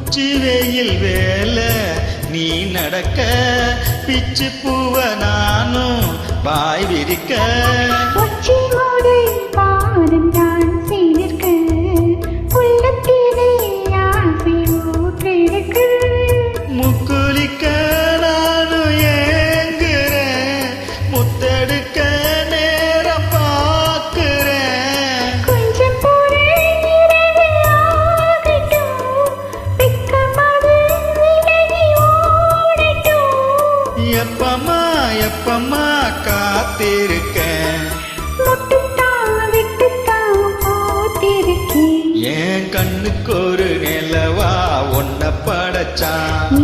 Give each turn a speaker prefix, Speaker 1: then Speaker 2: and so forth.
Speaker 1: உச்சி வெயில் வேலை நீ நடக்க பிச்சு பூவ நானும் பாய் விரிக்க முக்குலிக்க நானும் ஏங்குறேன் முத்தெடுக்க நேரம் பார்க்கிறேன் எப்பமா எப்பமா காத்திருக்கேன் என் கண்ணுக்கு ஒரு நிலவா ஒன்ன படைச்சான்